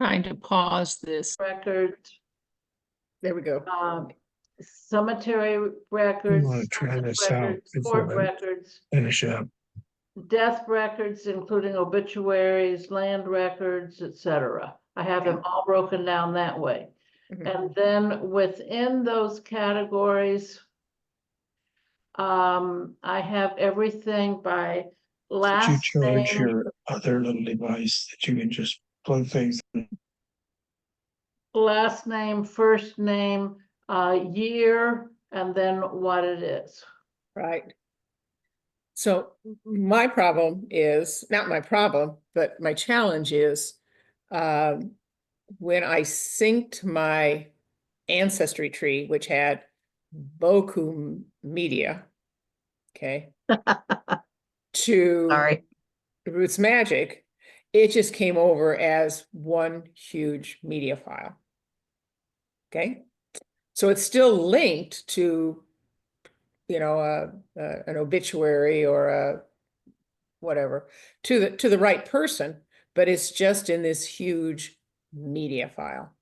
trying to pause this. records, There we go. cemetery records, wanna try census this out records, before court I- records, Finish up. death records, including obituaries, land records, etc. I have them all broken down that way. Mhm. And then within those categories, I have everything by Could you last charge name, your other little device that you can just plug things in? last name, first name, year, and then what it is. Right. So my problem is, not my problem, but my challenge is, when I synced my ancestry tree, which had Boku media, okay, to Sorry. Roots Magic, it just came over as one huge media file. Okay, so it's still linked to, you know, an obituary or a whatever to the right person, but it's just in this huge media file.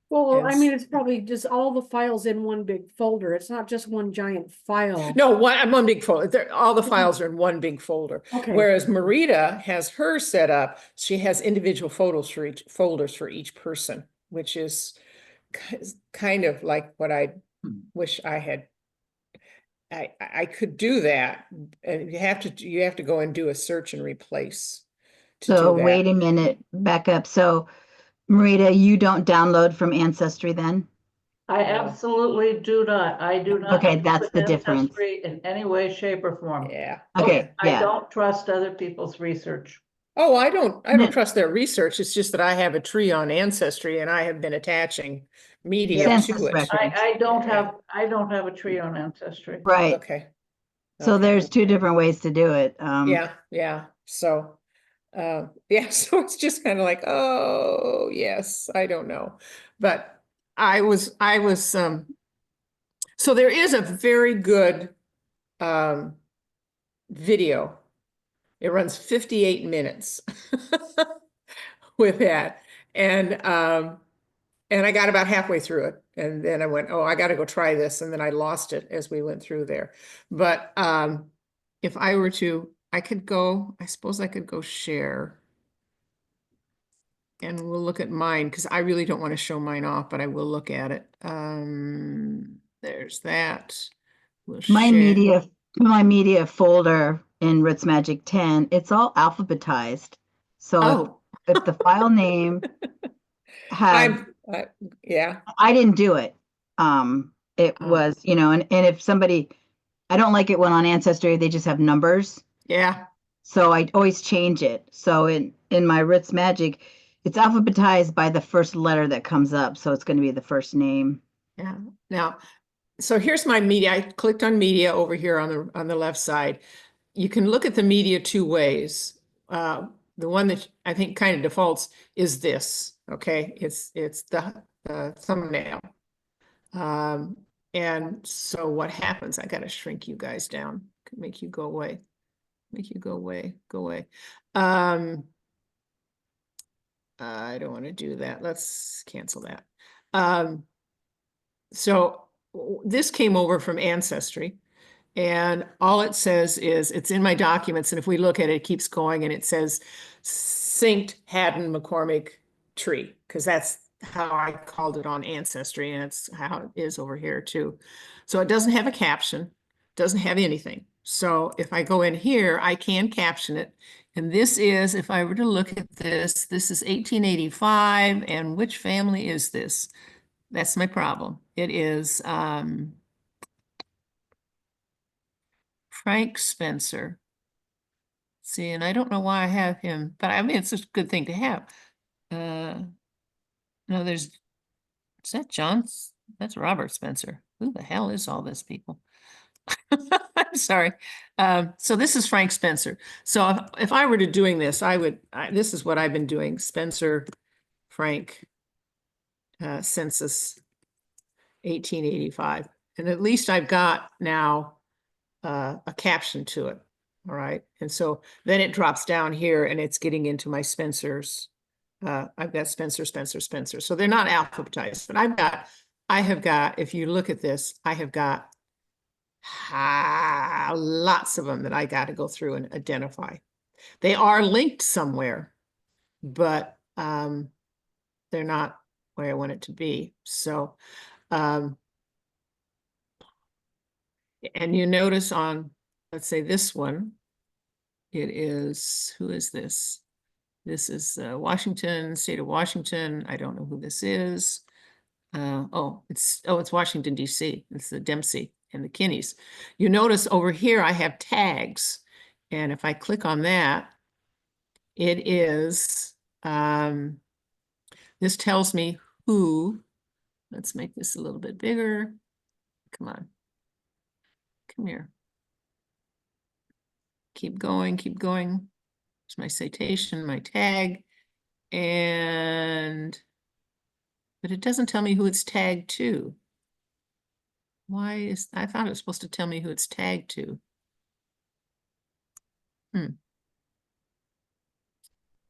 Well, I And mean, it's probably just all the files in one big folder. It's not just one giant file. No, one big folder. All the files are in one big folder. Okay. Whereas Marita has her set up, she has individual photos for each folders for each person, which is kind of like what I wish I had. I could do that, and you have to go and do a search and replace to So do that. wait a minute, back up. So Marita, you don't download from Ancestry then? I No. absolutely do not. I do not. Okay, mess that's with the difference. Ancestry in any way, shape, or form. Yeah. Okay, I yeah. don't trust other people's research. Oh, I don't No. trust their research. It's just that I have a tree on Ancestry and I have been attaching media Census to it. record. I don't Yeah. have a tree on Ancestry. Right. Okay. So Okay. there's two different ways to do it. Yeah. So, yeah, so it's just kind of like, oh, yes, I don't know. But I was, so there is a very good, video. It runs 58 minutes with that. And I got about halfway through it. And then I went, oh, I got to go try this. And then I lost it as we went through there. But if I were to, I suppose I could go share. And we'll look at mine because I really don't want to show mine off, but I will look at it. There's that. We'll My share. media folder in Roots Magic 10, it's all alphabetized. So Oh, if the file name had, yeah. I didn't do it. It Oh. was, and if somebody, I don't like it when on Ancestry, they just have numbers. Yeah. So I always change it. So in my Roots Magic, it's alphabetized by the first letter that comes up. So it's going to be the first name. Yeah. Now, so here's my media. I clicked on media over here on the left side. You can look at the media two ways. The one that I think kind of defaults is this. Okay, it's the thumbnail. And so what happens? I got to shrink you guys down. Could make you go away. Make you go away. Go away. I don't want to do that. Let's cancel that. So this came over from Ancestry, and all it says is it's in my documents. And if we look at it, it keeps going and it says synced Haddon McCormick tree, because that's how I called it on Ancestry, and it's how it is over here too. So it doesn't have a caption, doesn't have anything. So if I go in here, I can caption it. And this is, if I were to look at this, this is 1885. And which family is this? That's my problem. It is Frank Spencer. See, and I don't know why I have him, but I mean, it's a good thing to have. No, is that John? That's Robert Spencer. Who the hell is all this people? I'm sorry. So this is Frank Spencer. So if I were to doing this, this is what I've been doing. Spencer, Frank, census 1885. And at least I've got now a caption to it. All right. And so then it drops down here and it's getting into my Spencer's I've got Spencer, Spencer, Spencer. So they're not alphabetized, but I have got, if you look at this, I have got lots of them that I got to go through and identify. They are linked somewhere, but they're not where I want it to be. So, and you notice on, let's say this one, it is, who is this? This is Washington, state of Washington. I don't know who this is. It's Washington, D.C. It's the Dempsey and the Kinneys. You notice over here I have tags. And if I click on that, it is, this tells me who, let's make this a little bit bigger. Come on. Come here. Keep going, keep going. It's my citation, my tag. But it doesn't tell me who it's tagged to. I thought it was supposed to tell me who it's tagged to.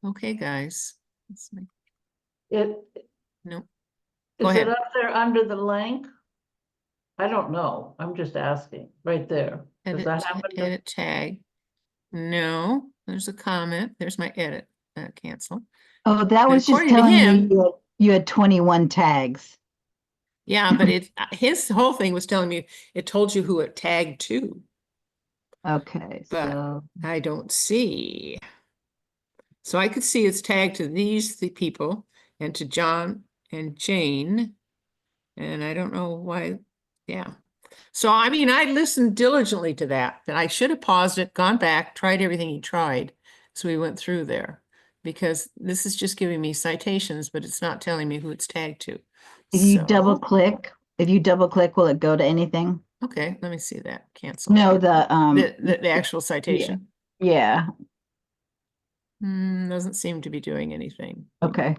Okay, guys. Let's make, It, no. Go is it ahead. up there under the link? I don't know. I'm just asking, right there. Does that happen to? Edit tag. No, there's a comment. There's my edit. Cancel. Oh, that But was just according to telling him- you had 21 tags. Yeah, but his whole thing was telling me it told you who it tagged to, Okay, but so I don't see. So I could see it's tagged to these people and to John and Jane. And I don't know why. Yeah. So, I mean, I listened diligently to that, but I should have paused it, gone back, tried everything he tried. So we went through there because this is just giving me citations, but it's not telling me who it's tagged to. if you So, double click, will it go to anything? okay, let me see that. Cancel. No, The actual citation. yeah, Doesn't seem to be doing anything. okay.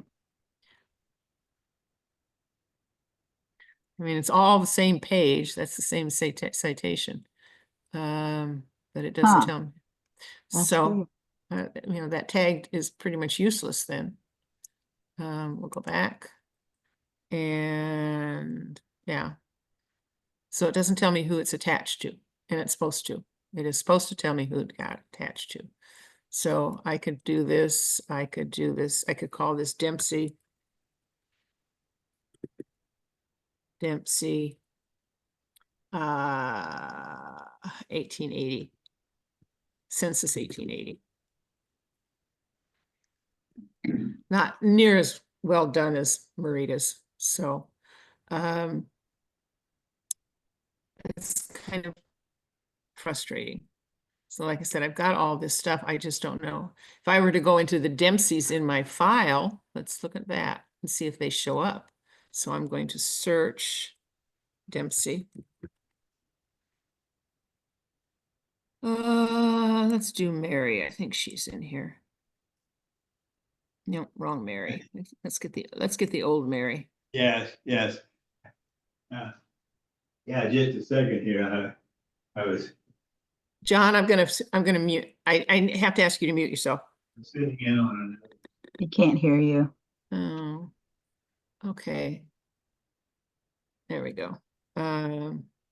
I mean, it's all the same page. That's the same citation. But it doesn't Huh. tell me. That's So, that tag is pretty much useless then. We'll go back. And yeah. So it doesn't tell me who it's attached to, and it's supposed to. It is supposed to tell me who it got attached to. So I could do this. I could do this. I could call this Dempsey. Dempsey 1880. Census 1880. Not near as well done as Marita's. So it's kind of frustrating. So like I said, I've got all this stuff. I just don't know. If I were to go into the Dempseys in my file, let's look at that and see if they show up. So I'm going to search Dempsey. Let's do Mary. I think she's in here. No, wrong Mary. Let's get the old Mary. Yes, yes. Yeah, just a second here. I was John, I'm gonna mute. I have to ask you to mute yourself. sitting in on He can't hear you. Oh, okay. There we go.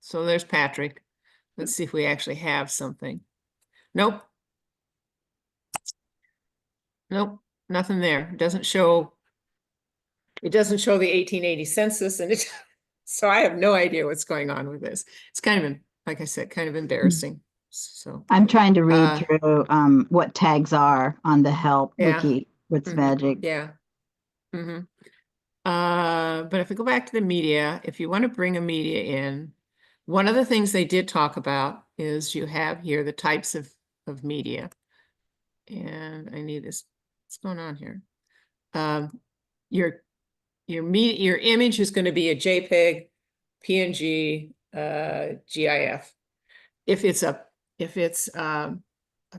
So there's Patrick. Let's see if we actually have something. Nope. Nope, nothing there. It doesn't show the 1880 census, and so I have no idea what's going on with this. It's kind of, like I said, kind of embarrassing. So I'm trying to read through what tags are on the help Yeah. wiki with Magic. yeah. But if we go back to the media, if you want to bring a media in, one of the things they did talk about is you have here the types of media. And I need this. What's going on here? Your image is going to be a JPEG, PNG, GIF. If it's a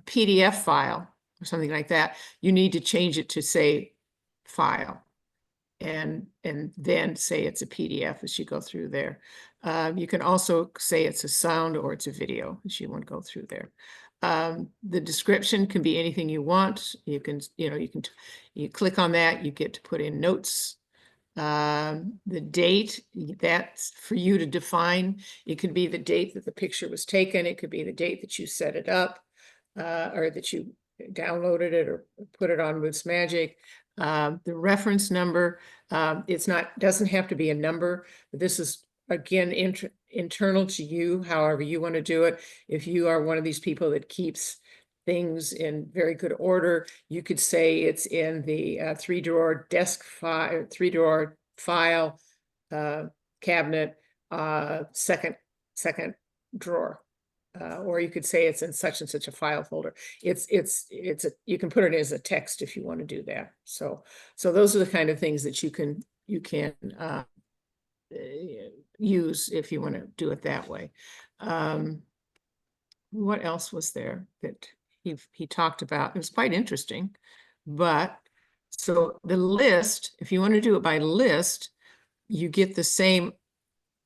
PDF file or something like that, you need to change it to say file, and then say it's a PDF as you go through there. You can also say it's a sound or it's a video as you want to go through there. The description can be anything you want. You can, you click on that, you get to put in notes. The date, that's for you to define. It could be the date that the picture was taken. It could be the date that you set it up, or that you downloaded it or put it on Roots Magic. The reference number, doesn't have to be a number. This is again internal to you, however you want to do it. If you are one of these people that keeps things in very good order, you could say it's in the 3-drawer desk file, 3-drawer file cabinet, second drawer. Or you could say it's in such and such a file folder. You can put it as a text if you want to do that. So those are the kind of things that you can use if you want to do it that way. What else was there that he talked about? It was quite interesting, but so the list, if you want to do it by list, you get the same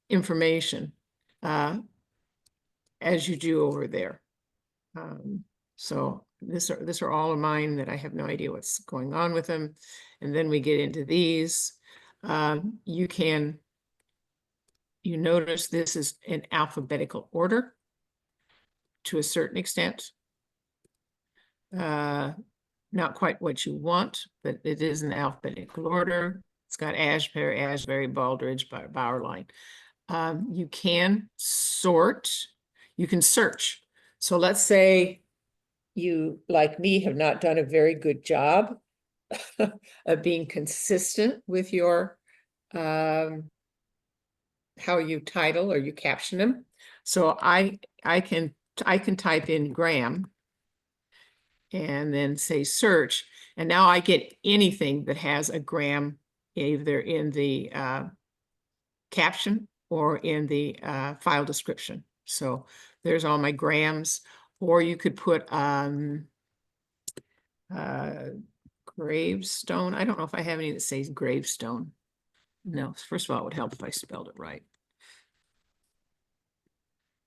information as you do over there. So these are all of mine that I have no idea what's going on with them. And then we get into these. You notice this is in alphabetical order to a certain extent. Not quite what you want, but it is in alphabetical order. It's got Asbury, Baldridge, Bowerline. You can sort, you can search. So let's say you, like me, have not done a very good job of being consistent with your how you title or you caption them. So I can type in Graham and then say search, and now I get anything that has a Graham either in the caption or in the file description. So there's all my Grahams. Or you could put gravestone. I don't know if I have any that says gravestone. No, first of all, it would help if I spelled it right.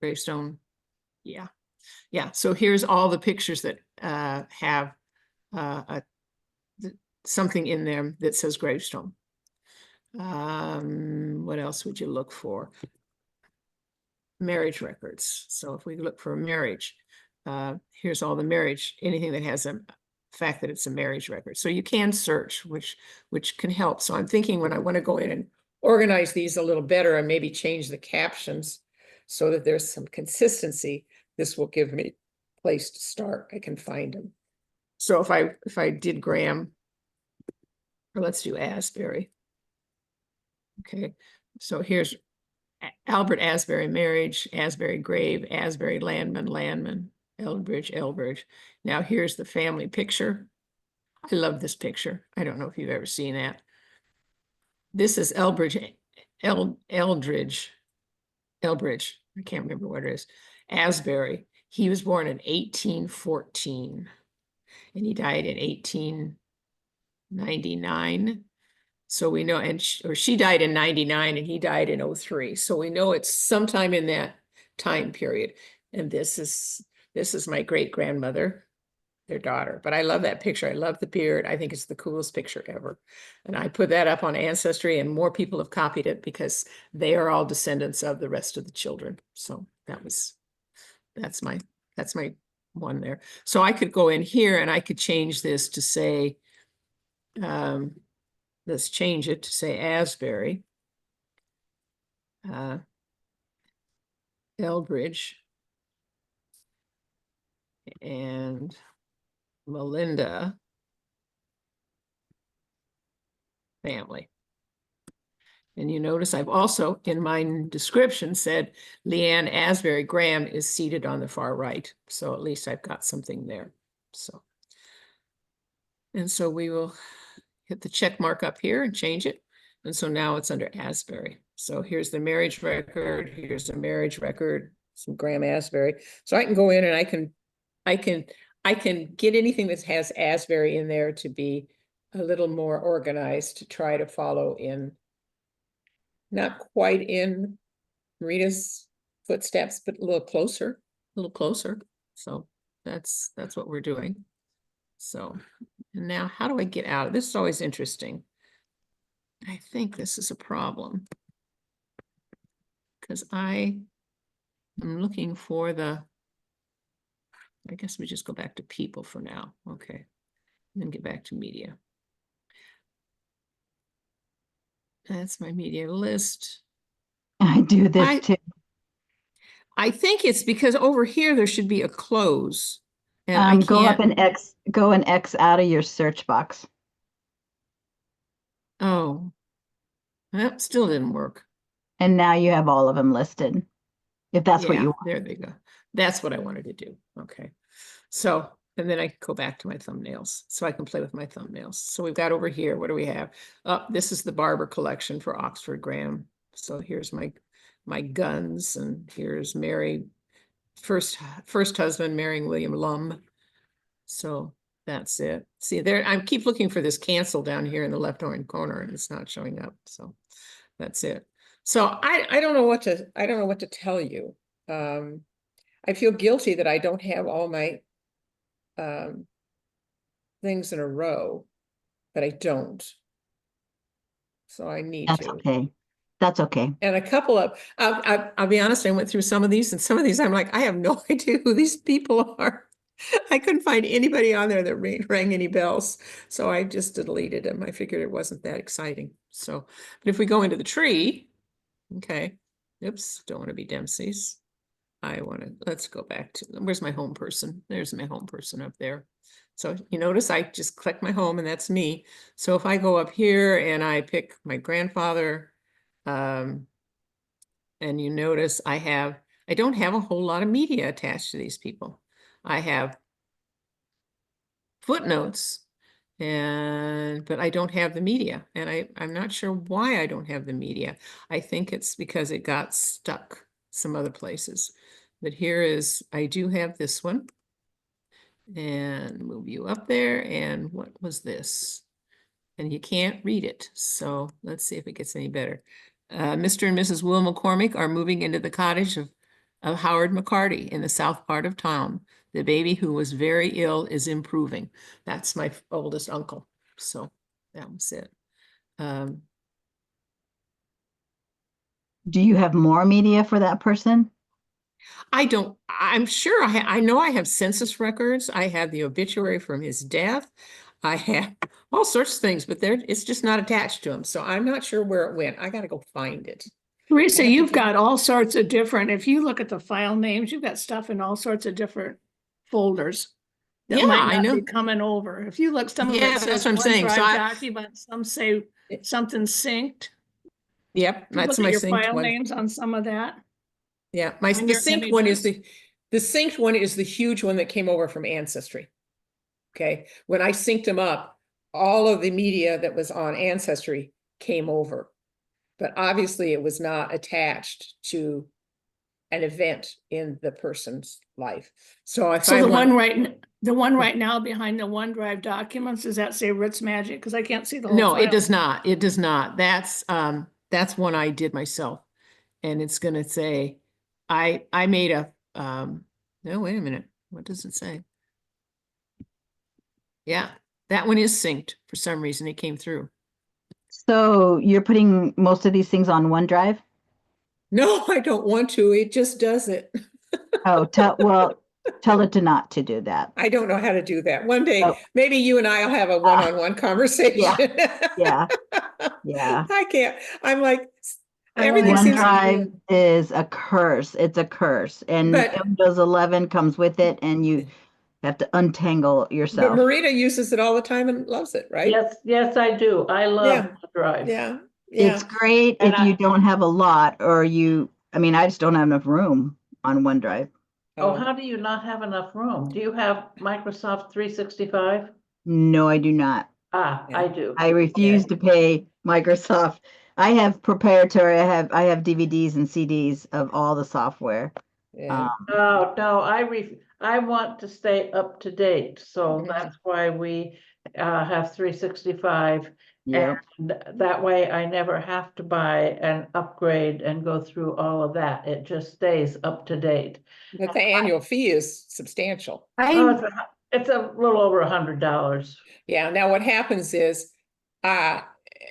Gravestone, yeah. Yeah, so here's all the pictures that have something in them that says gravestone. What else would you look for? Marriage records. So if we look for a marriage, here's all the marriage, anything that has a fact that it's a marriage record. So you can search, which can help. So I'm thinking when I want to go in and organize these a little better and maybe change the captions so that there's some consistency, this will give me a place to start. I can find them. So if I did Graham, or let's do Asbury. Okay, so here's Albert Asbury marriage, Asbury grave, Asbury Landman, Elbridge. Now here's the family picture. I love this picture. I don't know if you've ever seen that. This is Eldridge. I can't remember what it is. Asbury. He was born in 1814 and he died in 1899. So we know, or she died in 99 and he died in 03. So we know it's sometime in that time period. And this is my great grandmother, their daughter. But I love that picture. I love the beard. I think it's the coolest picture ever. And I put that up on Ancestry and more people have copied it because they are all descendants of the rest of the children. So that's my one there. So I could go in here and I could change this to say, let's change it to say Asbury, Elbridge, and Melinda family. And you notice I've also in my description said Leanne Asbury Graham is seated on the far right. So at least I've got something there. So, and so we will hit the check mark up here and change it. And so now it's under Asbury. So here's the marriage record. Here's the marriage record, some Graham Asbury. So I can go in and I can get anything that has Asbury in there to be a little more organized, to try to follow in, not quite in Rita's footsteps, but a little closer. So that's what we're doing. So, and now how do I get out? This is always interesting. I think this is a problem. Because I'm looking for I guess we just go back to people for now. Okay. And then get back to media. That's my media list. I do this too. I think it's because over here there should be a close. And I Go up can't. go and X out of your search box. Oh, that still didn't work. And now you have all of them listed. If that's what Yeah, you want. there they go. That's what I wanted to do. Okay. So, and then I can go back to my thumbnails so I can play with my thumbnails. So we've got over here, what do we have? This is the Barber collection for Oxford Graham. So here's my guns, and here's Mary, first husband marrying William Lum. So that's it. See there, I keep looking for this cancel down here in the left hand corner and it's not showing up. So that's it. So I don't know what to tell you. I feel guilty that I don't have all my things in a row, but I don't. So I need That's to. okay. That's okay. And a couple of, I'll be honest, I went through some of these, and some of these I'm like, I have no idea who these people are. I couldn't find anybody on there that rang any bells. So I just deleted them. I figured it wasn't that exciting. So, but if we go into the tree, okay, oops, don't want to be Dempsey's. Let's go back to, where's my home person? There's my home person up there. So you notice I just click my home and that's me. So if I go up here and I pick my grandfather, and you notice I don't have a whole lot of media attached to these people. I have footnotes, but I don't have the media, and I'm not sure why I don't have the media. I think it's because it got stuck some other places. But I do have this one, and move you up there. And what was this? And you can't read it. So let's see if it gets any better. Mr. and Mrs. Will McCormick are moving into the cottage of Howard McCarty in the south part of town. The baby, who was very ill, is improving. That's my oldest uncle. So that was it. Do you have more media for that person? I'm sure I know I have census records. I have the obituary from his death. I have all sorts of things, but it's just not attached to him. So I'm not sure where it went. I got to go find it. Teresa, you've got all sorts of different, if you look at the file names, you've got stuff in all sorts of different folders. That Yeah, might I not know. be coming over. If you look, some of Yeah, it that's says what I'm saying. So OneDrive documents, some say something synced. Yep, If you that's look my at your synced file one. names on some of that. Yeah, on the your synced one is images. the synced one is the huge one that came over from Ancestry. Okay, when I synced them up, all of the media that was on Ancestry came over, but obviously it was not attached to an event in the person's life. So if So I the want, one right now behind the OneDrive documents, does that say Roots Magic? Because I can't see the whole no, it file. does not. It does not. That's one I did myself, and it's gonna say, I made a no, wait a minute. What does it say? Yeah, that one is synced for some reason. It came through. So you're putting most of these things on OneDrive? No, I don't want to. It just does it. Oh, tell it to not to do that. I don't know how to do that. One day, Oh. maybe you and I'll have a one-on-one conversation. Yeah. Yeah. I can't. I'm like, I everything wanna- seems. OneDrive is a curse. It's a curse. And But- Windows 11 comes with it, and you have to untangle But yourself. Marita uses it all the time and loves it, right? Yes, I do. I love Drive. Yeah, It's yeah. great And if you don't have a lot, or I just don't have enough room on OneDrive. Oh, how do you not have enough room? Do you have Microsoft 365? No, I do not. Ah, Yeah. I do. I refuse to pay Microsoft. I have proprietary, I have DVDs and CDs of all the software. Yeah. No, I want to stay up to date, so Mhm. that's why we have 365. Yep. And that way I never have to buy an upgrade and go through all of that. It just stays up to date. But the annual fee is substantial. Oh, it's a little over $100. Yeah, now what happens is,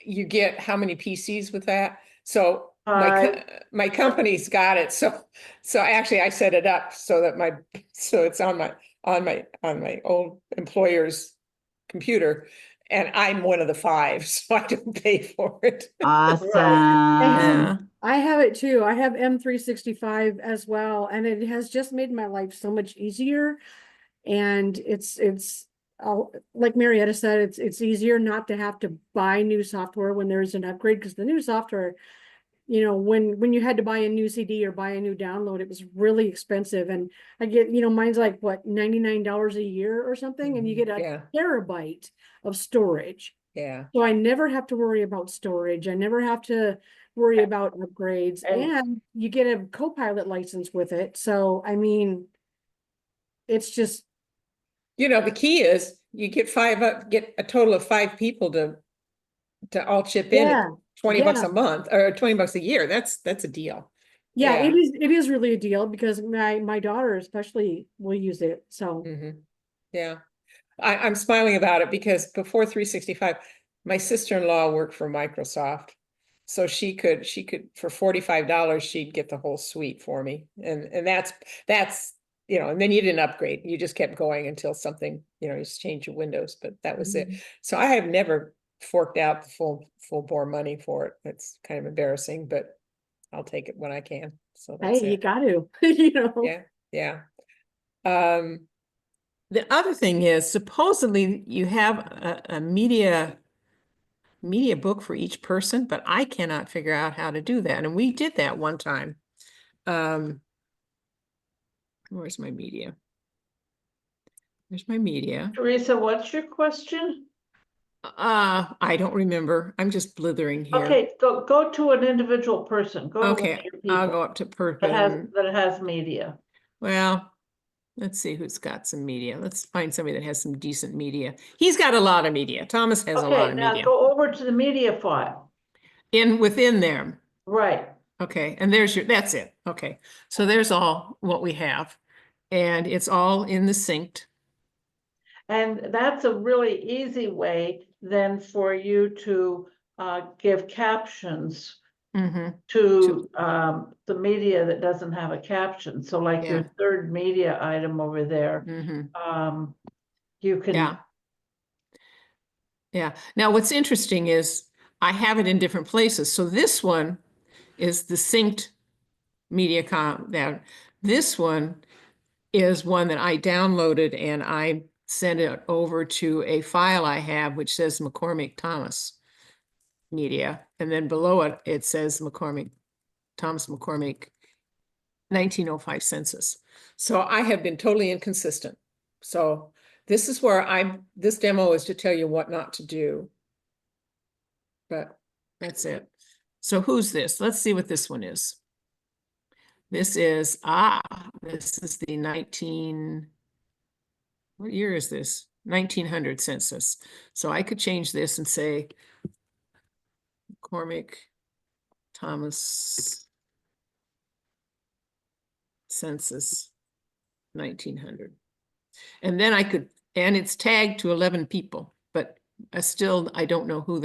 you get how many PCs with that? So my company's got it, so actually I set it up so that so it's on my old employer's computer, and I'm one of the 5, so I don't pay for it. Awesome. Yeah. I have it too. I have M365 as well, and it has just made my life so much easier. And it's like Marietta said, it's easier not to have to buy new software when there's an upgrade, because the new software, you know, when you had to buy a new CD or buy a new download, it was really expensive. And I get, you know, mine's like what, $99 a year or something, and you get a Yeah. terabyte of storage. Yeah. So I never have to worry about storage. I never have to worry about upgrades, and you get a Copilot license with it. So, I mean, it's just, You know, the key is you get get a total of 5 people to all chip in at yeah, 20 bucks yeah. a month or 20 bucks a year. That's a deal. Yeah, Yeah. it is really a deal, because my daughter especially will use it. So Yeah. I'm smiling about it because before 365, my sister-in-law worked for Microsoft. So she could for $45, she'd get the whole suite for me. And that's, you know, and then you didn't upgrade. You just kept going until something, you know, you just change your windows, but that was it. So I have never forked out the full bore money for it. It's kind of embarrassing, but I'll take it when I can. So that's hey, you it. got to, you know. Yeah, yeah. The other thing is supposedly you have a media book for each person, but I cannot figure out how to do that. And we did that one time. Where's my media? There's my media. Teresa, what's your question? I don't remember. I'm just blithering here. Okay, go to an individual person. Go to one of Okay, your I'll people go up to that has media. Well, let's see who's got some media. Let's find somebody that has some decent media. He's got a lot of media. Thomas has a lot Okay, of now media. go over to the media file. Within there. Right. Okay, and that's it. Okay, so there's all what we have. And it's all in the synced. And that's a really easy way then for you to give captions to the media that doesn't have a caption. So like your third media item over there, you can. Yeah. Now what's interesting is I have it in different places. So this one is the synced media this one is one that I downloaded and I sent it over to a file I have which says McCormick Thomas media, and then below it it says Thomas McCormick 1905 census. So I have been totally inconsistent. So this is where this demo is to tell you what not to do. But that's it. So who's this? Let's see what this one is. This is the what year is this? 1900 census. So I could change this and say McCormick Thomas census 1900. And then and it's tagged to 11 people, but I don't know who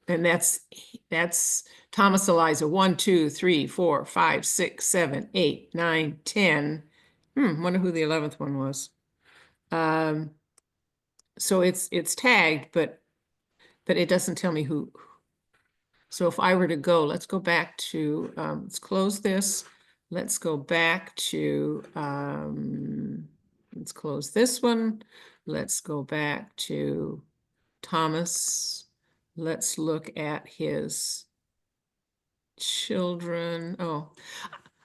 and that's Thomas Eliza 1, 2, 3, 4, 5, 6, 7, 8, 9, 10. Wonder who the 11th one was. So it's tagged, but it doesn't tell me who. So if I were to go, let's go back to, let's close this. Let's go back to, let's close this one. Let's go back to Thomas. Let's look at his children. Oh,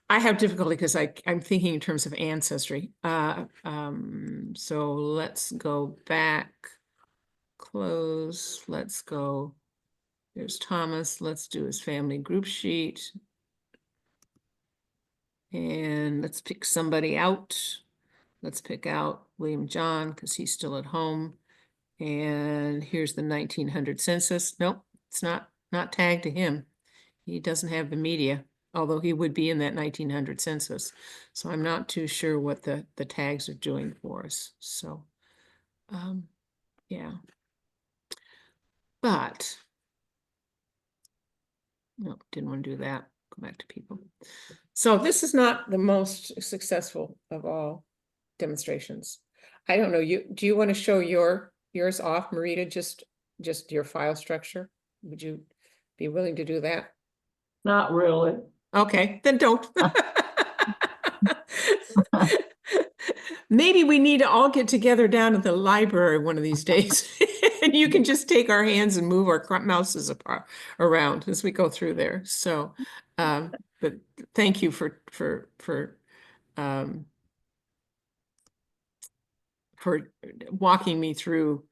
I have difficulty because I'm thinking in terms of ancestry. So let's go back, close, let's go. There's Thomas. Let's do his family group sheet. And let's pick somebody out. Let's pick out William John because he's still at home. And here's the 1900 census. Nope, it's not tagged to him. He doesn't have the media, although he would be in that 1900 census. So I'm not too sure what the tags are doing for us. So, yeah. But, no, didn't want to do that. Go back to people. So this is not the most successful of all demonstrations. I don't know, do you want to show yours off, Marita, just your file structure? Would you be willing to do that? Not really. Okay, then don't. Maybe we need to all get together down at the library one of these days. And you can just take our hands and move our mouses around as we go through there. So, but thank you for walking me through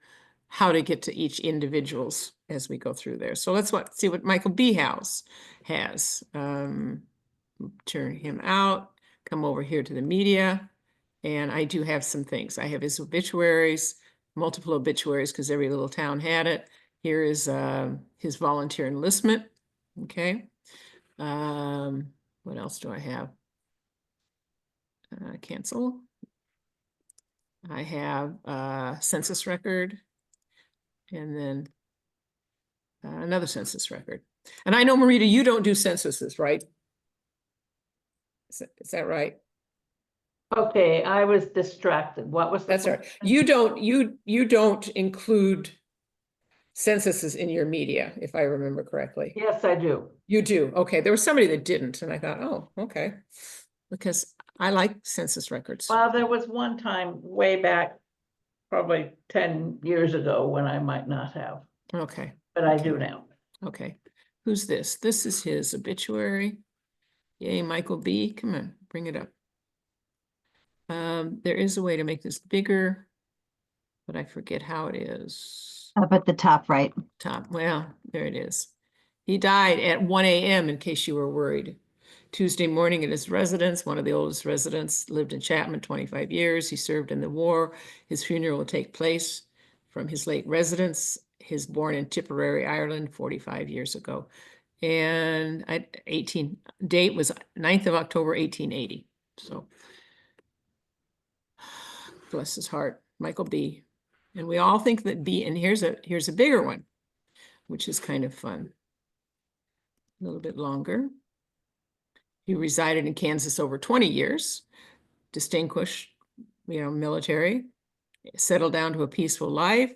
how to get to each individuals as we go through there. So let's see what Michael B. House has. Turn him out, come over here to the media. And I do have some things. I have his obituaries, multiple obituaries, because every little town had it. Here is his volunteer enlistment. Okay. What else do I have? Cancel. I have a census record. And then another census record. And I know, Marita, you don't do censuses, right? Is that right? Okay, I was distracted. What was the That's right. question? You don't include censuses in your media, if I remember correctly. Yes, I do. You do. Okay. There was somebody that didn't, and I thought, oh, okay. Because I like census records. Well, there was one time way back, probably 10 years ago, when I might not have, Okay. but I Okay. do now. Okay. Who's this? This is his obituary. Yay, Michael B. Come on, bring it up. There is a way to make this bigger, but I forget how it is. Up at the top right. Top, well, there it is. He died at 1 a.m. in case you were worried. Tuesday morning at his residence, one of the oldest residents, lived in Chapman 25 years. He served in the war. His funeral will take place from his late residence. He's born in Tipperary, Ireland, 45 years ago. And date was 9th of October, 1880. So bless his heart, Michael B. And we all think that B, and here's a bigger one, which is kind of fun. A little bit longer. He resided in Kansas over 20 years, distinguished, military, settled down to a peaceful life,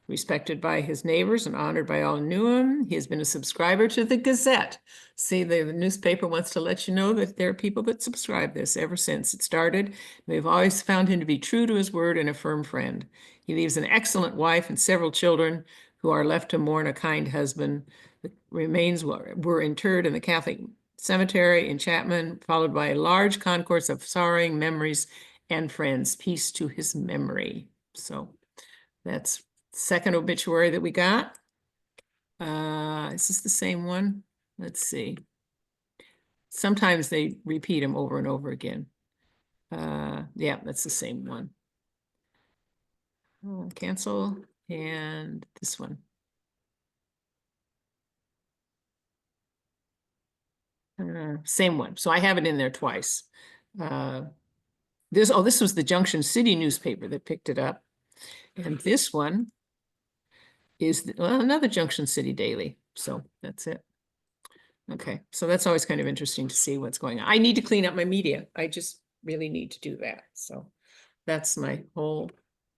respected by his neighbors and honored by all who knew him. He has been a subscriber to the Gazette. See, the newspaper wants to let you know that there are people that subscribe this ever since it started. We've always found him to be true to his word and a firm friend. He leaves an excellent wife and several children who are left to mourn a kind husband. The remains were interred in the Catholic cemetery in Chapman, followed by a large concourse of sorrowing memories and friends. Peace to his memory. So that's second obituary that we got. Is this the same one? Let's see. Sometimes they repeat them over and over again. Yeah, that's the same one. Cancel, and this one. Same one. So I have it in there twice. This was the Junction City newspaper that picked it up. And this one is another Junction City daily. So that's it. Okay, so that's always kind of interesting to see what's going on. I need to clean up my media. I just really need to do that. So that's my whole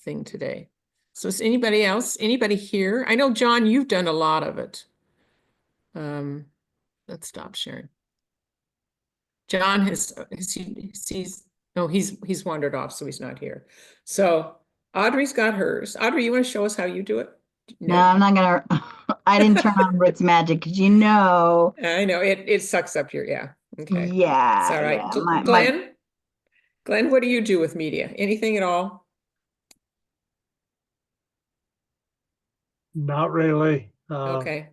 thing today. So is anybody else? Anybody here? I know, John, you've done a lot of it. Let's stop sharing. John he's wandered off, so he's not here. So Audrey's got hers. Audrey, you want to show us how you do it? No, I'm not gonna, I didn't turn on Roots Magic because I know it sucks up here. Yeah. Okay. Yeah. It's all right. Yeah, Glenn, what do you do with media? Anything at all? Not really. Okay.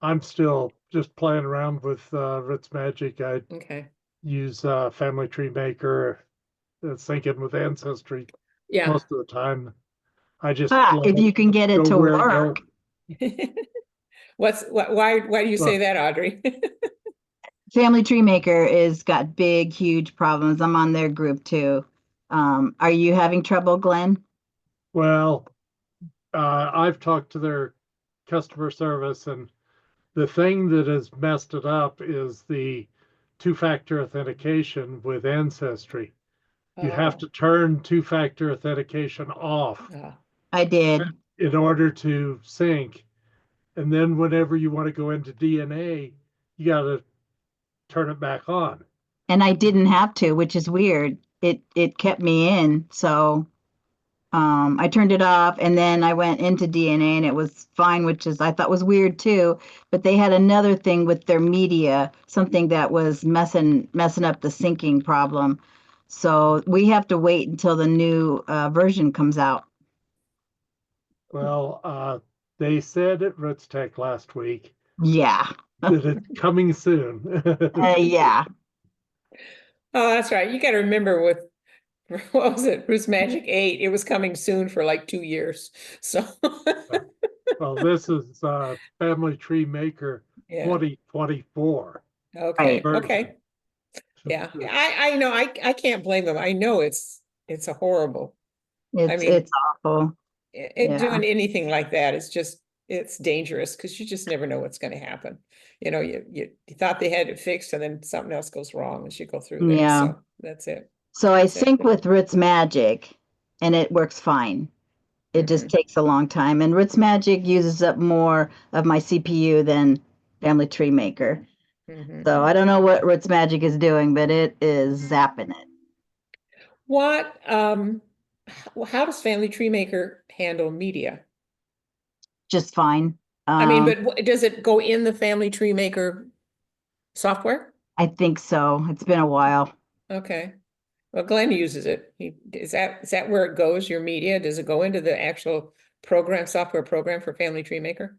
I'm still just playing around with Roots Magic. I Okay. use Family Tree Maker, syncing with Ancestry Yeah. most of the time. I just. If you can get it go to where it work. goes. Why do you say that, Audrey? Family Tree Maker is got big, huge problems. I'm on their group too. Are you having trouble, Glenn? Well, I've talked to their customer service, and the thing that has messed it up is the two-factor authentication with Ancestry. You have to turn two-factor authentication off I did. in order to sync. And then whenever you want to go into DNA, you got to turn it back on. And I didn't have to, which is weird. It kept me in. So I turned it off and then I went into DNA and it was fine, which is I thought was weird too. But they had another thing with their media, something that was messing up the syncing problem. So we have to wait until the new version comes out. Well, they said at Roots Tech last week Yeah. that it's coming soon. Yeah. Oh, that's right. You got to remember with what was it, Roots Magic 8? It was coming soon for like 2 years. So Well, this is Family Tree Maker yeah. 2024. Okay. version. Okay. Yeah. I know. I can't blame them. I know it's a horrible. I mean, It's awful. Yeah. doing anything like that is just it's dangerous because you just never know what's going to happen. You know, you thought they had it fixed and then something else goes wrong as you go through there. Yeah. So that's it. So I That's it. sync with Roots Magic and it works fine. It just takes a long time. And Roots Magic uses up more of my CPU than Family Tree Maker. So I don't know what Roots Magic is doing, but it is zapping it. What how does Family Tree Maker handle media? Just fine. I mean, but does it go in the Family Tree Maker software? I think so. It's been a while. Okay. Well, Glenn uses it. Is that where it goes, your media? Does it go into the actual software program for Family Tree Maker?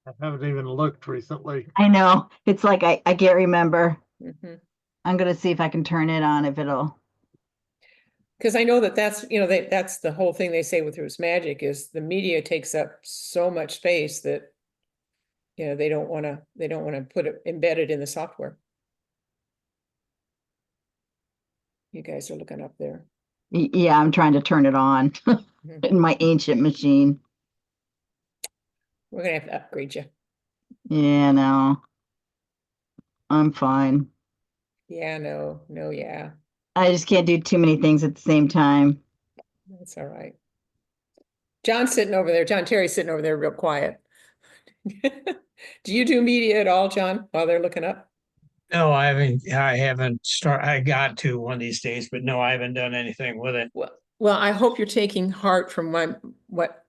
I haven't even looked recently. I know. It's like I can't remember. Mm-hmm. I'm gonna see if I can turn it on if it'll. Because I know that's that's the whole thing they say with Roots Magic is the media takes up so much space that they don't want to put it embedded in the software. You guys are looking up there. Yeah, I'm trying to turn it on in my ancient machine. We're gonna have to upgrade you. Yeah, no. I'm fine. Yeah, no, yeah. I just can't do too many things at the same time. That's all right. John's sitting over there. John Terry's sitting over there real quiet. Do you do media at all, John, while they're looking up? No, I haven't started. I got to one of these days, but no, I haven't done anything with it. Well, I hope you're taking heart from what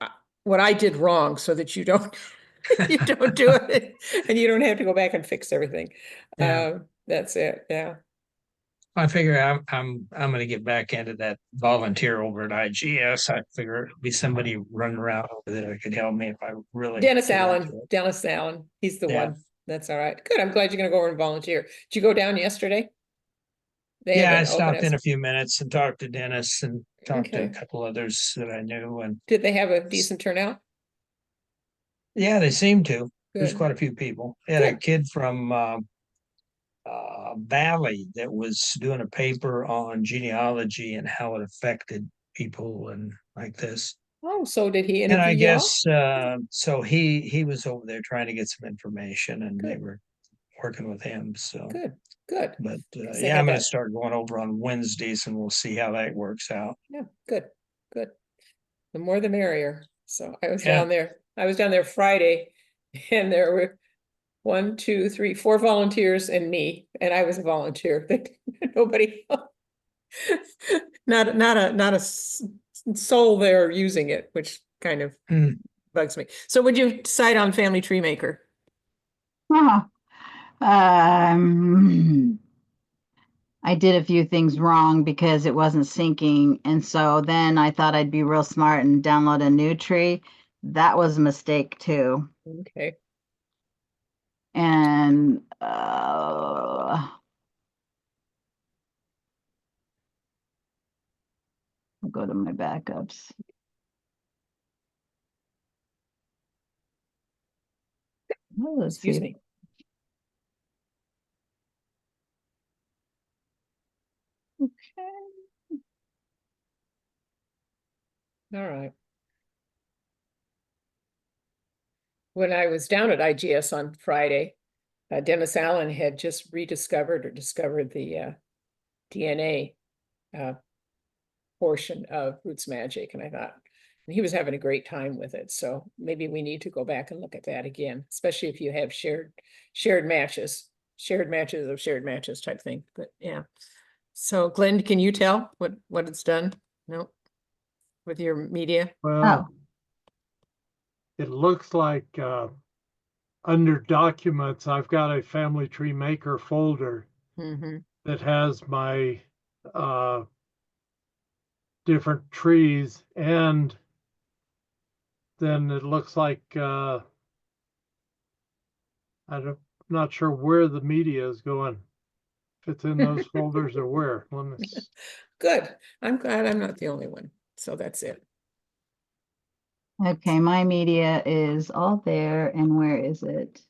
I did wrong so that you don't you don't do it and you don't have to go back and fix everything. Yeah. That's it. Yeah. I figure I'm going to get back into that volunteer over at IGS. I figure it'd be somebody running around over there that could help me if I really. Dennis Allen. He's the one. That's all right. Good. I'm glad you're going to go over and volunteer. Did you go down yesterday? Yeah, I stopped in a few minutes and talked to Dennis and talked to a couple others that I knew. And did they have a decent turnout? Yeah, they seem to. There's Good. quite a few people. They had a kid from Valley that was doing a paper on genealogy and how it affected people and like this. Oh, so did he And interview I you guess so he was over there trying to get some information and they were working with him. So good. But they yeah, had I'm going to that. start going over on Wednesdays and we'll see how that works out. Yeah, good. The more the merrier. So I was Yeah. down there. I was down there Friday and there were 1, 2, 3, 4 volunteers and me, and I was a volunteer. Nobody else. not a soul there using it, which kind of bugs me. So would you decide on Family Tree Maker? I did a few things wrong because it wasn't syncing. And so then I thought I'd be real smart and download a new tree. That was a mistake too. Okay. And I'll go to my backups. Oh, let's Excuse see. me. Okay. All right. When I was down at IGS on Friday, Dennis Allen had just rediscovered or discovered the DNA portion of Roots Magic, and I thought he was having a great time with it. So maybe we need to go back and look at that again, especially if you have shared matches of shared matches type thing. But yeah. So Glenn, can you tell what it's done? No, with your media? Well, it looks like under documents, I've got a family tree maker folder Mm-hmm. that has my different trees, and then it looks like not sure where the media is going. If it's in those folders or where. Let me Good. I'm glad I'm not the only one. So that's it. Okay, my media is all there, and where is it?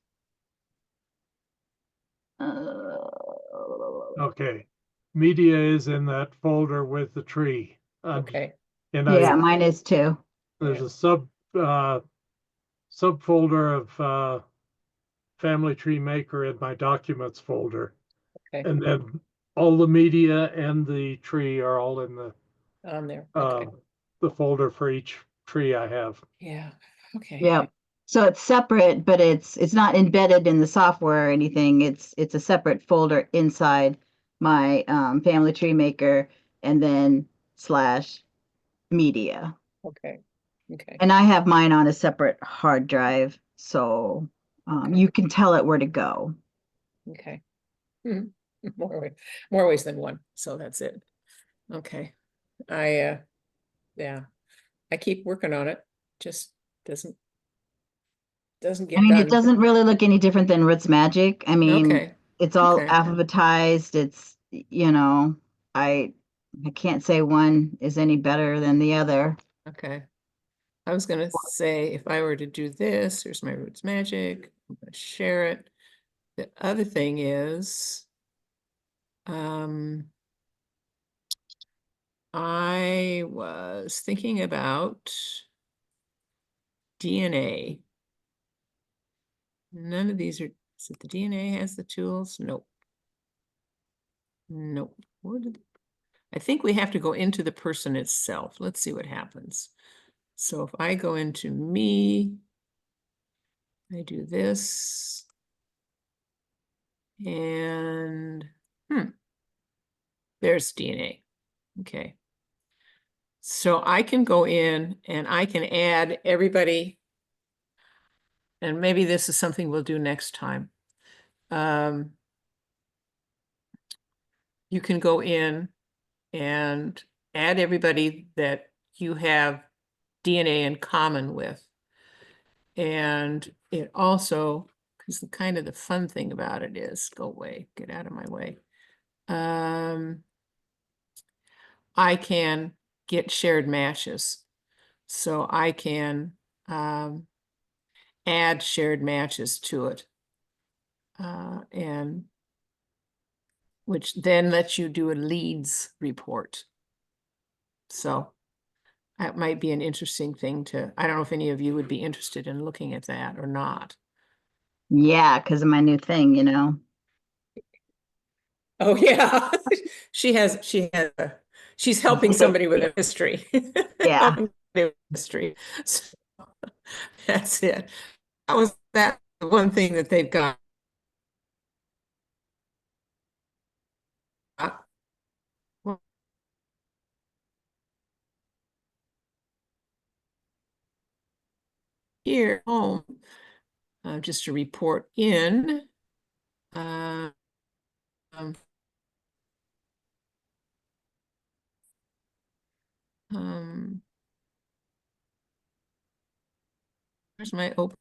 Okay. Media is in that folder with the tree. Okay. And Yeah, mine is too. there's a subfolder of family tree maker in my documents folder. Okay. And then all the media and the tree are all in On there. Okay. the folder for each tree I have. Yeah. Okay. Yeah. So it's separate, but it's not embedded in the software or anything. It's a separate folder inside my family tree maker, and then / media. Okay. Okay. And I have mine on a separate hard drive, so Okay. you can tell it where to go. Okay. More ways than one. So that's it. Okay. Yeah, I keep working on it. Just doesn't I get mean, done. it doesn't really look any different than Roots Magic. I mean, Okay. it's all Okay. alphabetized. It's, I can't say one is any better than the other. Okay. I was gonna say, if I were to do this, here's my Roots Magic. I'm gonna share it. The other thing is, I was thinking about DNA. None of these are, is it the DNA has the tools? Nope. Nope. I think we have to go into the person itself. Let's see what happens. So if I go into me, I do this, and there's DNA. Okay. So I can go in and I can add everybody, and maybe this is something we'll do next time. You can go in and add everybody that you have DNA in common with. And it also, because the kind of the fun thing about it is, go away, get out of my way. I can get shared matches. So I can add shared matches to it. And which then lets you do a leads report. So that might be an interesting thing to, I don't know if any of you would be interested in looking at that or not. Yeah, because of my new thing, Oh, yeah. She's helping somebody with a history. Yeah. Helping with history. So that's it. That the one thing that they've got. Here home, just to report in. Where's my open?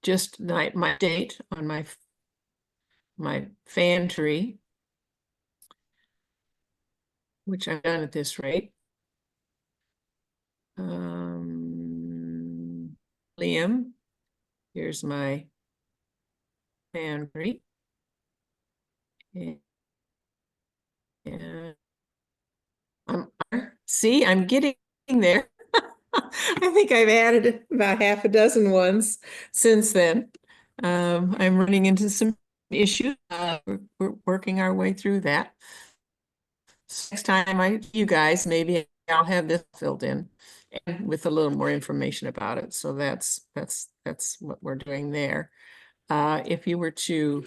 Just my date on my fan tree, which I've done at this rate. Liam, here's my Henry. And see, I'm getting there. I think I've added about half a dozen ones since then. I'm running into some issues. We're working our way through that. Next time you guys, maybe I'll have this filled in and with a little more information about it. So that's what we're doing there. If you were to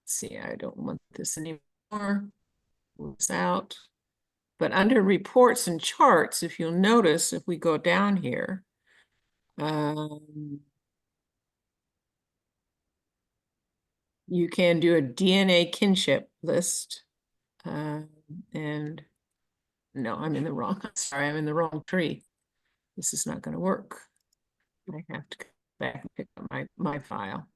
see, I don't want this anymore. Moves out. But under reports and charts, if you'll notice, if we go down here, you can do a DNA kinship list. And no, I'm in the wrong, sorry, I'm in the wrong tree. This is not going to work. I have to go back and pick up my file.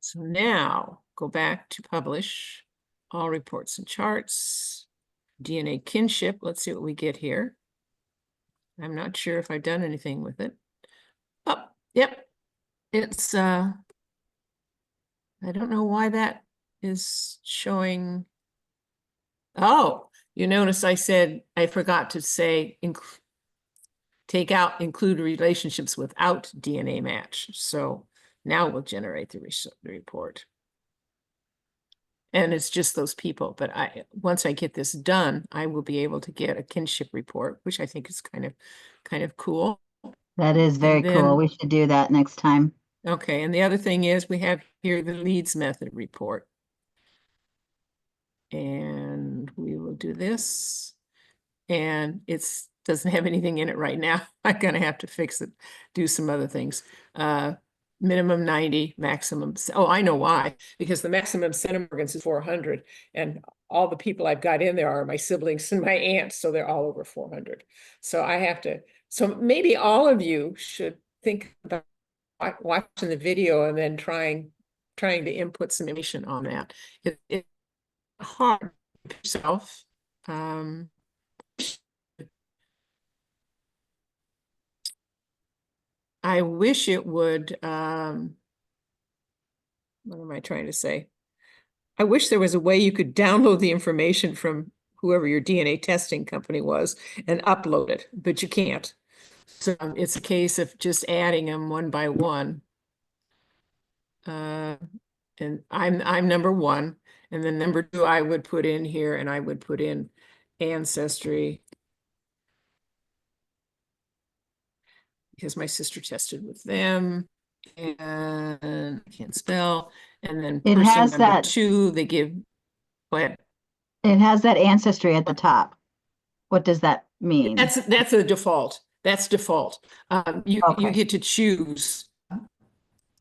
So now go back to publish all reports and charts, DNA kinship. Let's see what we get here. I'm not sure if I've done anything with it. Oh, yep. It's, I don't know why that is showing. Oh, you notice I said, I forgot to say, take out, include relationships without DNA match. So now we'll generate the report. And it's just those people, but once I get this done, I will be able to get a kinship report, which I think is kind of cool. That is very cool. We should do that next time. Okay, and the other thing is we have here the leads method report. And we will do this. And it's doesn't have anything in it right now. I'm gonna have to fix it, do some other things. Minimum 90, maximum. Oh, I know why. Because the maximum centimorgans is 400, and all the people I've got in there are my siblings and my aunts, so they're all over 400. So I have to. So maybe all of you should think about watching the video and then trying to input some information on that. It's hard yourself. I wish it would, what am I trying to say? I wish there was a way you could download the information from whoever your DNA testing company was and upload it, but you can't. So it's a case of just adding them one by one. And I'm number one, and then number two I would put in here, and I would put in ancestry. Because my sister tested with them, and I can't spell. And then It person has number that. 2, they give, go ahead. It has that ancestry at the top. What does that mean? That's a default. That's default. You Okay. get to choose.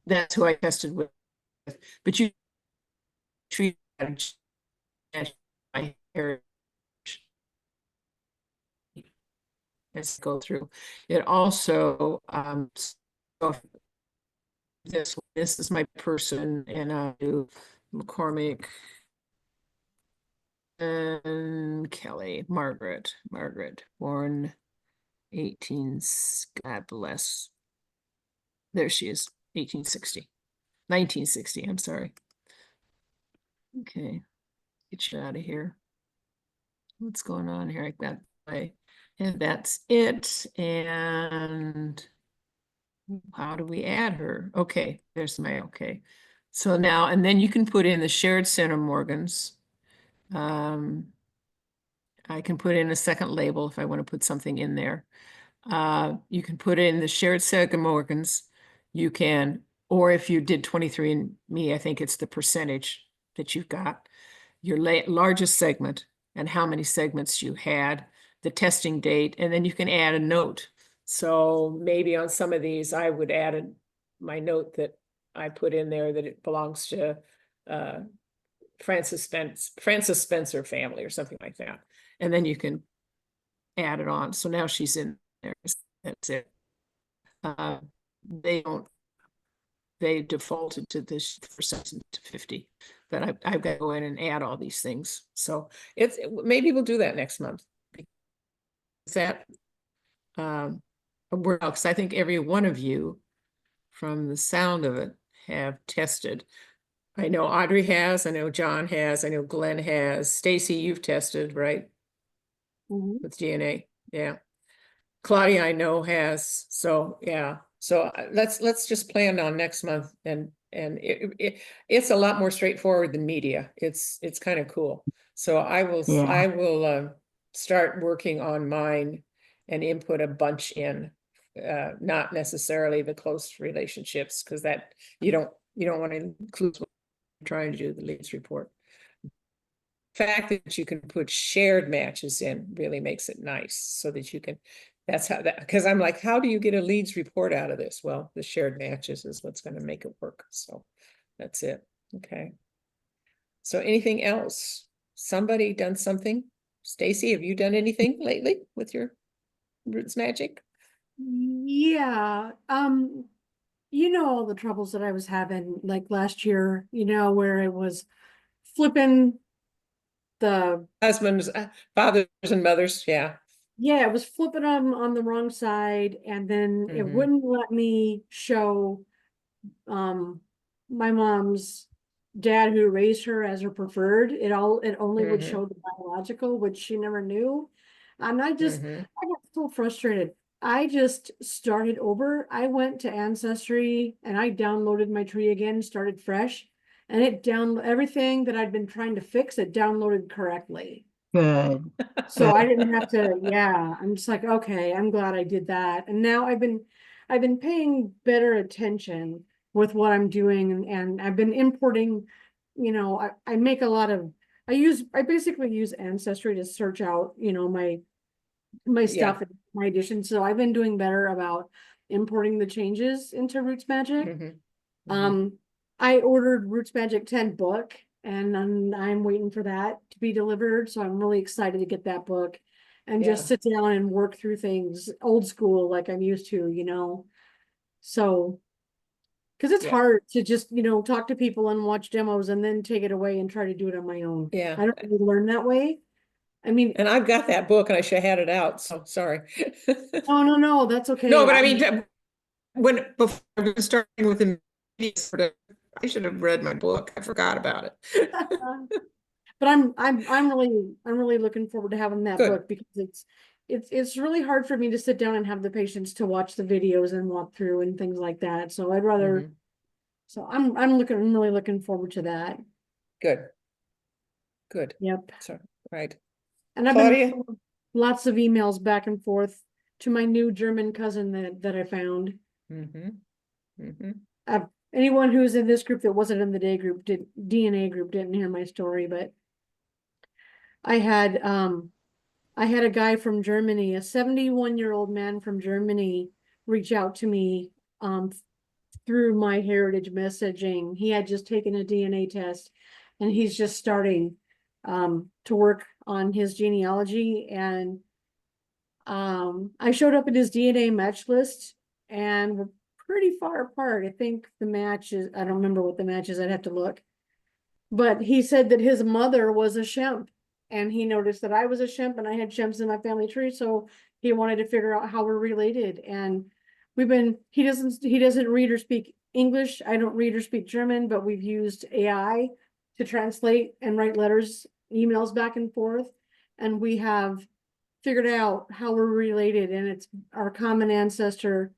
That's who I tested with, but you treat my heritage. Let's go through. It also so this is my person, and I do McCormick and Kelly, Margaret, born 18, God bless. There she is, 1960, I'm sorry. Okay, get you out of here. What's going on here? I got my, and that's it. And how do we add her? Okay, there's my, okay. So now, and then you can put in the shared centimorgans. I can put in a second label if I want to put something in there. You can put in the shared centimorgans. You can, or if you did 23andMe, I think it's the percentage that you've got, your largest segment and how many segments you had, the testing date, and then you can add a note. So maybe on some of these, I would add my note that I put in there that it belongs to Francis Spencer family or something like that. And then you can add it on. So now she's in there. That's it. They don't, they defaulted to this for 50, but I've got to go in and add all these things. So maybe we'll do that next month. Is that because I think every one of you, from the sound of it, have tested. I know Audrey has, I know John has, I know Glenn has. Stacy, you've tested, right? Mhm. With DNA, yeah. Claudia, I know has, so yeah. So let's just plan on next month, and it's a lot more straightforward than media. It's kind of cool. So I Yeah. will start working on mine and input a bunch in, not necessarily the close relationships, because that you don't want to include what you're trying to do the leads report. Fact that you can put shared matches in really makes it nice, so that you can, that's how that, because I'm like, how do you get a leads report out of this? Well, the shared matches is what's going to make it work. So that's it. Okay. So anything else? Somebody done something? Stacy, have you done anything lately with your Roots Magic? Yeah, you know, all the troubles that I was having like last year, you know, where it was flipping the, Husbands, fathers and mothers, yeah. yeah, it was flipping them on the wrong side, and then it Mhm. wouldn't let me show my mom's dad who raised her as her preferred. It only would Mhm. show the biological, which she never knew. And I Mhm. got so frustrated. I just started over. I went to Ancestry and I downloaded my tree again, started fresh, and it everything that I'd been trying to fix, it downloaded correctly. Good. So I didn't have to, yeah, I'm just like, okay, I'm glad I did that. And now I've been paying better attention with what I'm doing, and I've been importing, you know, I make a lot of, I basically use Ancestry to search out, you know, my stuff and my additions. So I've been doing better about importing the changes into Roots Magic. Mhm. Mhm. I ordered Roots Magic 10 book, and I'm waiting for that to be delivered. So I'm really excited to get that book and Yeah. just sit down and work through things old school like I'm used to, you know. So, because it's Yeah. hard to just, you know, talk to people and watch demos and then take it away and try to do it on my own. Yeah. I don't really learn that way. I mean, And I've got that book and I should have had it out, so sorry. oh, no, that's okay. No, but I mean, before I was starting with the media, I should have read my book. I forgot about it. But I'm really looking forward to having that Good. book, because it's really hard for me to sit down and have the patience to watch the videos and walk through and things like that. So I'd rather, Mhm. so I'm really looking forward to that. Good. Good. Yep. So, right. And I've Claudia? been lots of emails back and forth to my new German cousin that I found. Mm-hmm. Mm-hmm. Anyone who's in this group that wasn't in the DNA group didn't hear my story, but I had a guy from Germany, a 71-year-old man from Germany, reach out to me through my heritage messaging. He had just taken a DNA test, and he's just starting to work on his genealogy. And I showed up at his DNA match list, and we're pretty far apart. I think the match is, I don't remember what the match is, I'd have to look. But he said that his mother was a Shemp, and he noticed that I was a Shemp and I had Shemps in my family tree. So he wanted to figure out how we're related. And he doesn't read or speak English. I don't read or speak German, but we've used AI to translate and write letters, emails back and forth. And we have figured out how we're related, and it's our common ancestor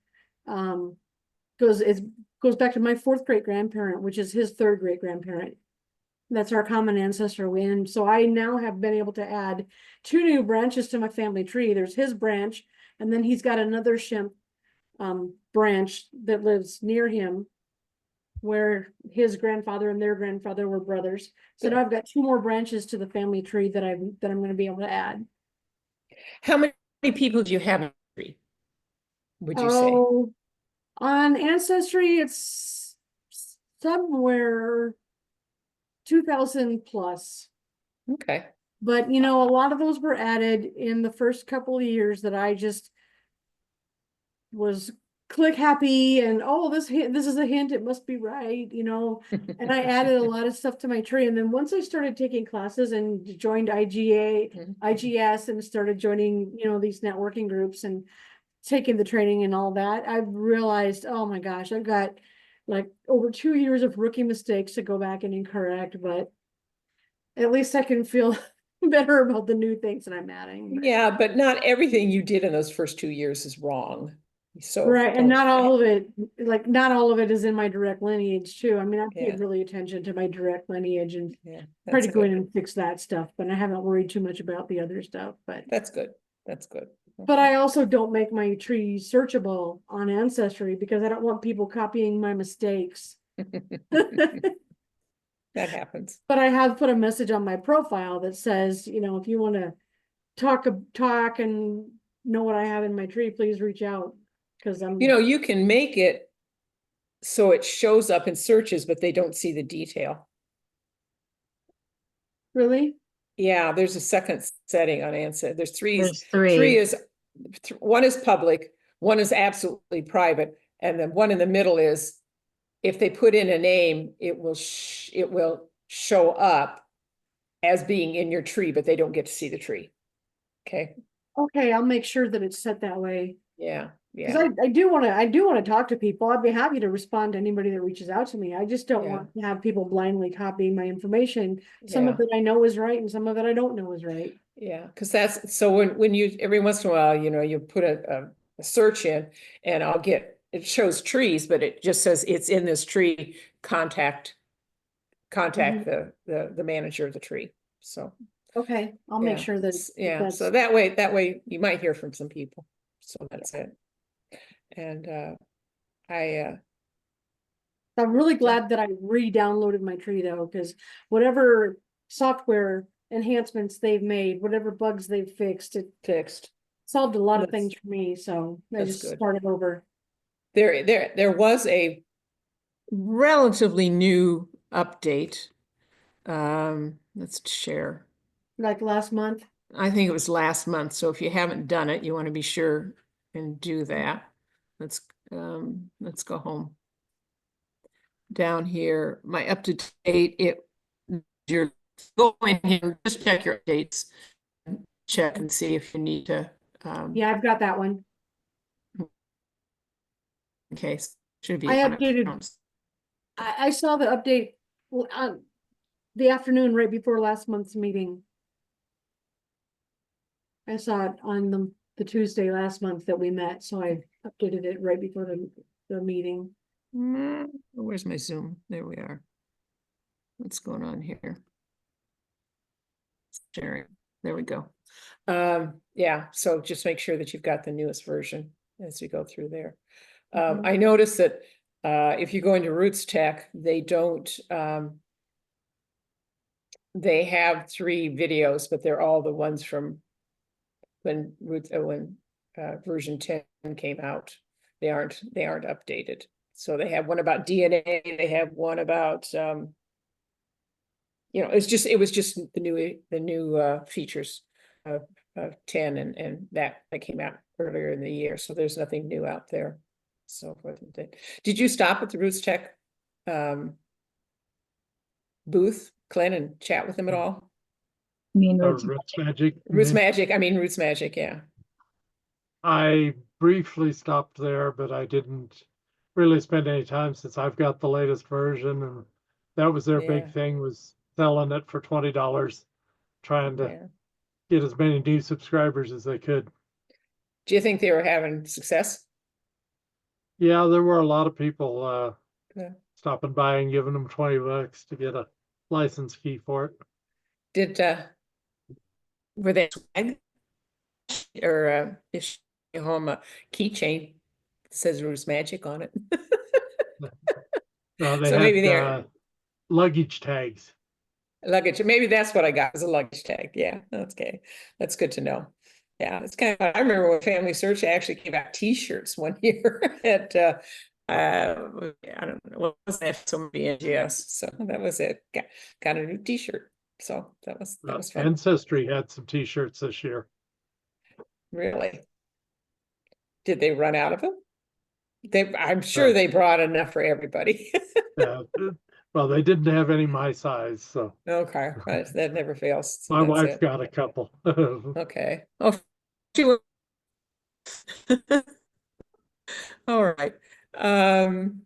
goes back to my fourth great grandparent, which is his third great grandparent. That's our common ancestor. And so I now have been able to add 2 new branches to my family tree. There's his branch, and then he's got another Shemp branch that lives near him, where his grandfather and their grandfather were brothers. So now I've got 2 more branches to the family tree that I'm going to be able to add. How many people do you have in the tree, would you say? Oh, on Ancestry, it's somewhere 2,000 plus. Okay. But, you know, a lot of those were added in the first couple of years that I just was click happy and, oh, this is a hint, it must be right, and I added a lot of stuff to my tree. And then once I started taking classes and joined IGS and started joining, these networking groups and taking the training and all that, I realized, oh my gosh, I've got like over 2 years of rookie mistakes to go back and incorrect, but at least I can feel better about the new things that I'm adding. Yeah, but not everything you did in those first 2 years is wrong. So Right, and don't- not all of it, not all of it is in my direct lineage too. I mean, I Yeah. paid really attention to my direct lineage and Yeah, tried that's to go in good. and fix that stuff, but I haven't worried too much about the other stuff, but. That's good. That's good. But I also don't make my tree searchable on Ancestry because I don't want people copying my mistakes. That happens. But I have put a message on my profile that says, if you want to talk and know what I have in my tree, please reach out. Because I'm, You can make it so it shows up in searches, but they don't see the detail. really? Yeah, there's a second setting on Ancestry. There's three. There's Three three. is, one is public, one is absolutely private, and then one in the middle is, if they put in a name, it will show up as being in your tree, but they don't get to see the tree. Okay, Okay, I'll make sure that it's set that way. yeah, Because yeah, I do want to talk to people. I'd be happy to respond to anybody that reaches out to me. I just don't Yeah. want to have people blindly copying my information. Some yeah. of it I know is right and some of it I don't know is right. Yeah, because that's, so when you, every once in a while, you put a search in and it shows trees, but it just says it's in this tree, contact the manager of the tree. So, Okay, I'll make yeah, sure that. yeah, that's- so that way you might hear from some people. So that's it. And I'm really glad that I re-downloaded my tree though, because whatever software enhancements they've made, whatever bugs they've fixed, it fixed. solved a lot of That's- things for me. So I that's just good. started over. There was a relatively new update. Let's share. Like last month. I think it was last month, so if you haven't done it, you want to be sure and do that. Let's go home. Down here, my up to date, you're going here, just check your updates. Check and see if you need to. Yeah, I've got that one. Okay, should be. I on it. updated- I saw the update the afternoon right before last month's meeting. I saw it on the Tuesday last month that we met, so I updated it right before the meeting. Where's my Zoom? There we are. What's going on here? Sharing. There we go. Yeah, so just make sure that you've got the newest version as you go through there. Mhm. I noticed that if you go into Roots Tech, they don't they have 3 videos, but they're all the ones from when version 10 came out. They aren't updated. So they have one about DNA, they have one about it was just the new features of 10 and that came out earlier in the year. So there's nothing new out there. So forth. Did you stop at the Roots Tech booth, Clint, and chat with them at all? I mean, Roots Magic. Roots Magic, Roots Magic, yeah. I briefly stopped there, but I didn't really spend any time since I've got the latest version, and that was their big Yeah. thing, was selling it for $20, trying to Yeah. get as many new subscribers as they could. Do you think they were having success? Yeah, there were a lot of people Yeah. stopping by and giving them $20 to get a license key for it. Did were they swag? Or is she home a keychain that says Roots Magic on it? They So had maybe they're luggage tags. luggage. Maybe that's what I got, was a luggage tag. Yeah, okay. That's good to know. Yeah, it's kind of, I remember when Family Search actually gave out t-shirts one year at I don't know, what was that, somebody NGS. So that was it. Got a new t-shirt. So that was fun. Ancestry had some t-shirts this year. Really? Did they run out of them? I'm sure they brought enough for everybody. Yeah, well, they didn't have any my size, so Okay, right, that never fails. So my that's wife it. got a couple. Okay. Oh, she was. All right. Um,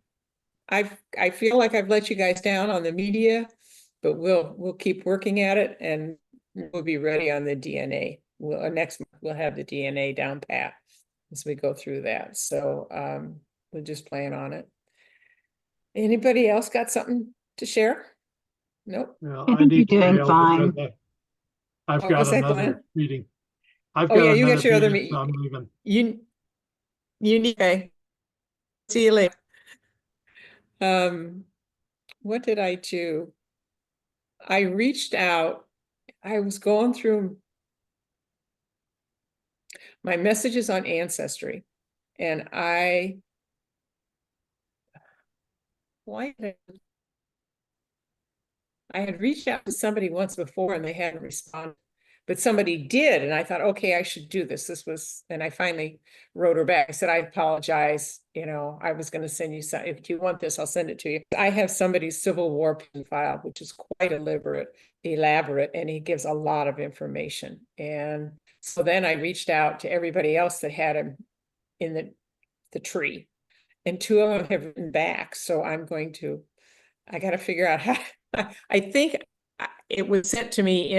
I feel like I've let you guys down on the media, but we'll keep working at it and we'll be ready on the DNA. Next month we'll have the DNA down pat as we go through that. So we'll just plan on it. Anybody else got something to share? Nope. Well, I I think need to you're doing bail fine. because I've What got was that, another Glenn? meeting. I've Oh got yeah, you another got your other meeting, so I'm meeting. leaving. You need, okay. See you later. What did I do? I reached out. I was going through my messages on Ancestry, and why did I had reached out to somebody once before and they hadn't responded, but somebody did, and I thought, okay, I should do this. And I finally wrote her back. I said, I apologize. I was going to send you some. If you want this, I'll send it to you. I have somebody's Civil War pen file, which is quite elaborate, and he gives a lot of information. And so then I reached out to everybody else that had him in the tree, and two of them have written back. So I got to figure out how. I think it was sent to me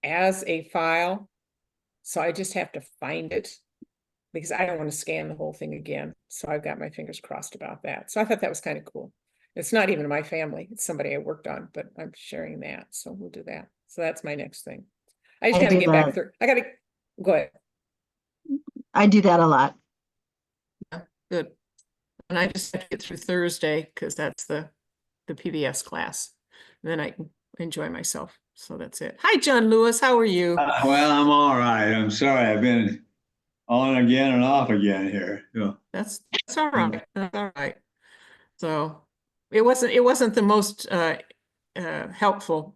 as a file. So I just have to find it because I don't want to scan the whole thing again. So I've got my fingers crossed about that. So I thought that was kind of cool. It's not even my family. It's somebody I worked on, but I'm sharing that. So we'll do that. So that's my next thing. I just I got to do get back that. through. I got to go ahead. I do that a lot. Good. And I just have to get through Thursday because that's the PBS class. And then I can enjoy myself. So that's it. Hi, John Lewis. How are you? Well, I'm all right. I'm sorry. I've been on again and off again here. So, That's all right. That's all right. So it wasn't the most helpful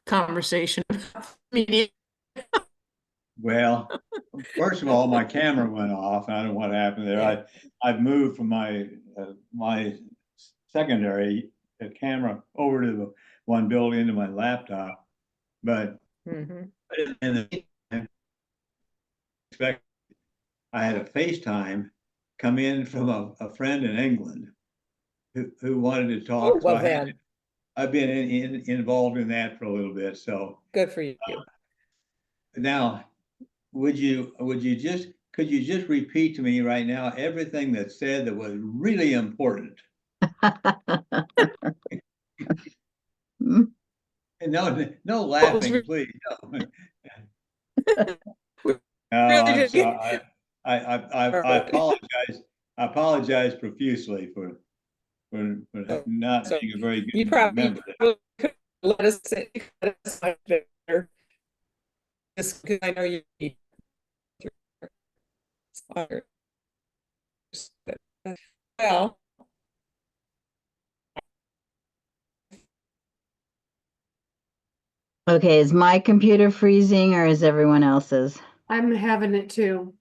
conversation about media. well, first of all, my camera went off. I don't know what happened there. Yeah. I've moved from my secondary camera over to the one built into my laptop, but Mhm. in the meantime, I had a FaceTime come in from a friend in England who wanted to talk. Oh, So well then, I've been involved in that for a little bit. So good for you. now, could you just repeat to me right now everything that said that was really important? And no laughing, please. No. I'm sorry. I apologize. I apologize profusely for not So being a very you good probably member. could let us know better. Just because I know you need. Well, Okay, is my computer freezing or is everyone else's? I'm having it too.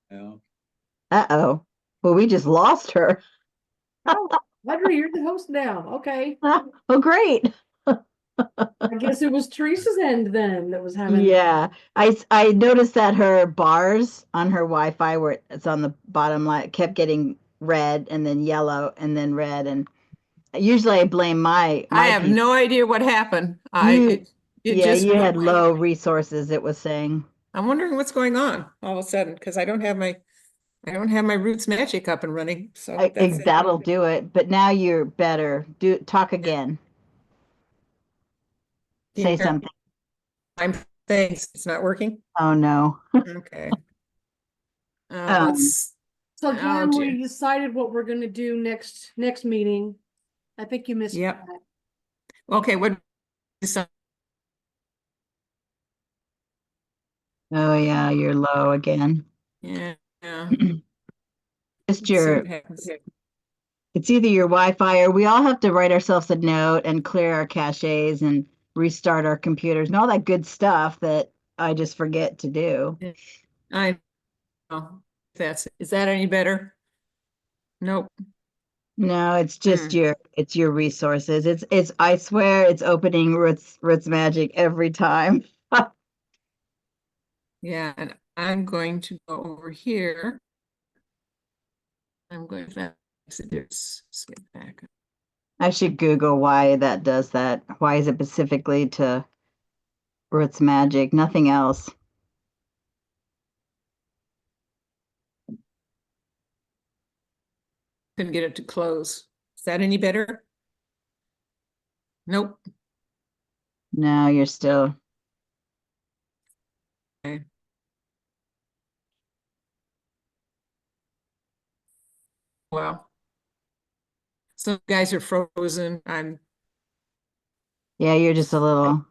You Uh-oh. Well, we just lost her. Oh, Audrey, you're the host now. Okay. Oh, great. I guess it was Teresa's end then that was having. Yeah, I noticed that her bars on her Wi-Fi where it's on the bottom line kept getting red and then yellow and then red, and usually I blame my I have PC. no idea what happened. You, It yeah, just you went had like, low resources, it was saying. I'm wondering what's going on all of a sudden because I don't have my Roots Magic up and running. So that's it. That'll do it. But now you're better. Talk again. Say Here, something. thanks. It's not working. Oh no. Okay. Let's. So Oh, Glenn, we dear. decided what we're gonna do next meeting. I think you missed Yep. that. Okay. What? Oh yeah, you're low again. Yeah. Yeah. Just Let's see what happens. it's either your Wi-Fi or we all have to write ourselves a note and clear our caches and restart our computers and all that good stuff that I just forget to do. I is that any better? Nope. No, it's just it's your resources. I swear it's opening Roots Magic every time. Yeah, and I'm going to go over here. I'm going to skip back. I should Google why that does that. Why is it specifically to Roots Magic, nothing else? Couldn't get it to close. Is that any better? Nope. No, you're still. Okay. Well, some guys are frozen. Yeah, you're just a little.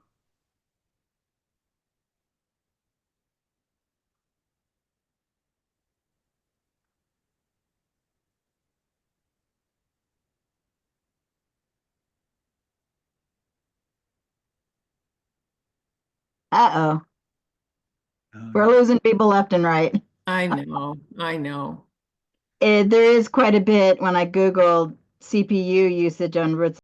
Uh-oh. We're losing people left and right. I know, I know. There is quite a bit when I Googled CPU usage on Roots